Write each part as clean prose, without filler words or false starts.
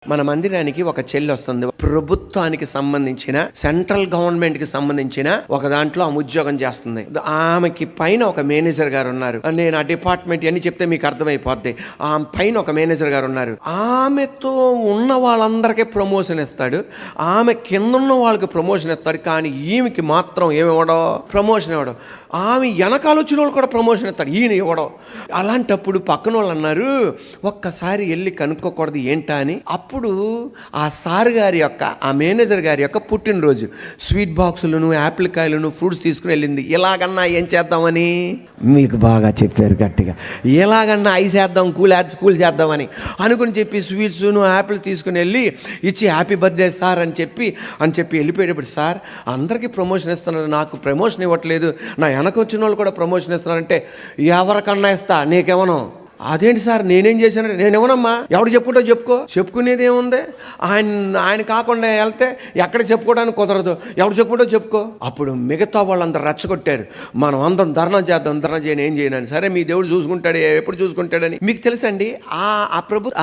మన మందిరానికి ఒక చెల్లి వస్తుంది. ప్రభుత్వానికి సంబంధించిన సెంట్రల్ గవర్నమెంట్ కి సంబంధించిన ఒక దాంట్లో ఆమె ఉద్యోగం చేస్తుంది. ఆమెకి పైన ఒక మేనేజర్ గారు ఉన్నారు. నేను ఆ డిపార్ట్మెంట్ అని చెప్తే మీకు అర్థమైపోద్ది. ఆమె పైన ఒక మేనేజర్ గారు ఉన్నారు. ఆమెతో ఉన్న వాళ్ళందరికీ ప్రమోషన్ ఇస్తాడు, ఆమె కింద ఉన్న వాళ్ళకి ప్రమోషన్ ఇస్తాడు. కానీ ఈమెకి మాత్రం ఏమివ్వడం, ప్రమోషన్ ఇవ్వడం. ఆమె వెనకాల వచ్చిన వాళ్ళు కూడా ప్రమోషన్ ఇస్తాడు, ఈయన ఇవ్వడం. అలాంటప్పుడు పక్కన వాళ్ళు అన్నారు, ఒక్కసారి వెళ్ళి కనుక్కోకూడదు ఏంటా అని. అప్పుడు ఆ సార్ గారి యొక్క, ఆ మేనేజర్ గారి యొక్క పుట్టినరోజు. స్వీట్ బాక్సులను, యాపిల్ కాయలను, ఫ్రూట్స్ తీసుకుని వెళ్ళింది. ఎలాగన్నా ఏం చేద్దామని, మీకు బాగా చెప్పారు గట్టిగా, ఎలాగన్నా ఐస్ వేద్దాం, కూల్ చేద్దామని అనుకుని చెప్పి స్వీట్స్ను యాపిల్ తీసుకుని వెళ్ళి ఇచ్చి హ్యాపీ బర్త్డే సార్ అని చెప్పి వెళ్ళిపోయేటప్పుడు, సార్ అందరికీ ప్రమోషన్ ఇస్తున్నారు, నాకు ప్రమోషన్ ఇవ్వట్లేదు, నా వెనక వచ్చిన వాళ్ళు కూడా ప్రమోషన్ ఇస్తున్నారంటే, ఎవరికన్నా ఇస్తా, నీకేమనో. అదేంటి సార్ నేనేం చేశాను, నేనేమనమ్మా, ఎవడు చెప్పుకుంటో చెప్పుకునేది ఏముంది. ఆయన కాకుండా వెళ్తే ఎక్కడ చెప్పుకోవడానికి కుదరదు, ఎవడు చెప్పుకుంటో చెప్పుకో. అప్పుడు మిగతా వాళ్ళందరూ రెచ్చగొట్టారు, మనం అందరం ధర్నా చేయని ఏం చేయనని. సరే మీ దేవుడు చూసుకుంటాడు, ఎప్పుడు చూసుకుంటాడని. మీకు తెలుసండి,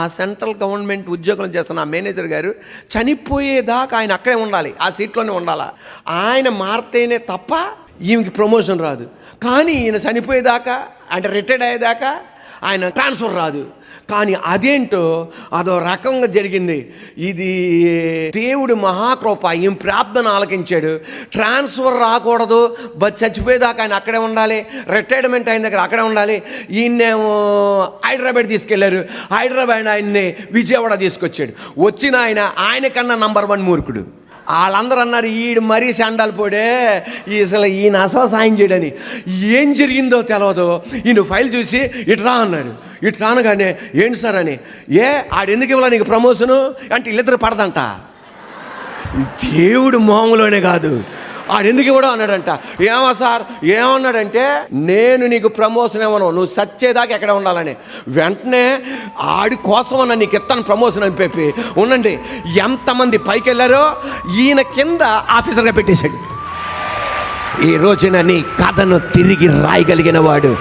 ఆ సెంట్రల్ గవర్నమెంట్ ఉద్యోగం చేస్తున్న ఆ మేనేజర్ గారు చనిపోయేదాకా ఆయన అక్కడే ఉండాలి, ఆ సీట్లోనే ఉండాలా. ఆయన మారితేనే తప్ప ఈమెకి ప్రమోషన్ రాదు. కానీ ఈయన చనిపోయేదాకా, అంటే రిటైర్డ్ అయ్యేదాకా ఆయన ట్రాన్స్ఫర్ రాదు. కానీ అదేంటో అదో రకంగా జరిగింది. ఇది దేవుడు మహాకృప. ఈయన ప్రార్థన ఆలకించాడు. ట్రాన్స్ఫర్ రాకూడదు, చచ్చిపోయేదాకా ఆయన అక్కడే ఉండాలి, రిటైర్మెంట్ అయిన దగ్గర అక్కడే ఉండాలి. ఈయనేమో హైదరాబాద్ తీసుకెళ్లారు, హైదరాబాద్ ఆయన్ని విజయవాడ తీసుకొచ్చాడు. వచ్చిన ఆయన కన్నా నంబర్ 1 మూర్ఖుడు. వాళ్ళందరూ అన్నారు, ఈడు మరీ శాండాలు పోడే, ఈయన అసలు సాయం చేయడని. ఏం జరిగిందో తెలియదు. ఈయన ఫైల్ చూసి ఇట్రా అన్నాడు. ఇటు రానగానే ఏంటి సార్ అని, ఆడెందుకు ఇవ్వాల నీకు ప్రమోషను అంటే వీళ్ళిద్దరు పడదంట. దేవుడు మామూలునే కాదు, ఆడెందుకు ఇవ్వడం అన్నాడంట. ఏమో సార్, ఏమన్నాడంటే, నేను నీకు ప్రమోషన్ ఇవ్వను, నువ్వు సచ్చేదాకా ఎక్కడ ఉండాలని. వెంటనే ఆడి కోసం అన్న నీకు ఇస్తాను ప్రమోషన్ అని చెప్పి ఉండండి. ఎంతమంది పైకి వెళ్ళారో ఈయన కింద ఆఫీసర్గా పెట్టేశాడు. ఈ రోజున నీ కథను తిరిగి రాయగలిగిన వాడు.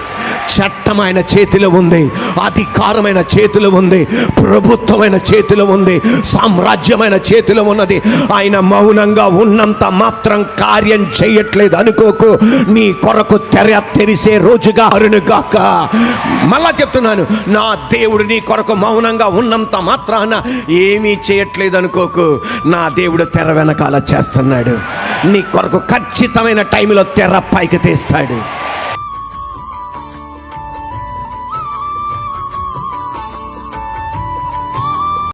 చట్టమైన చేతిలో ఉంది, అధికారమైన చేతిలో ఉంది, ప్రభుత్వమైన చేతిలో ఉంది, సామ్రాజ్యమైన చేతిలో ఉన్నది. ఆయన మౌనంగా ఉన్నంత మాత్రం కార్యం చేయట్లేదు అనుకోకు. నీ కొరకు తెరిసే రోజుగా అరునుగాక. మళ్ళా చెప్తున్నాను, నా దేవుడు నీ కొరకు మౌనంగా ఉన్నంత మాత్రాన ఏమీ చేయట్లేదు అనుకోకు. నా దేవుడు తెర వెనకాల చేస్తున్నాడు. నీ కొరకు ఖచ్చితమైన టైంలో తెర పైకి తీస్తాడు.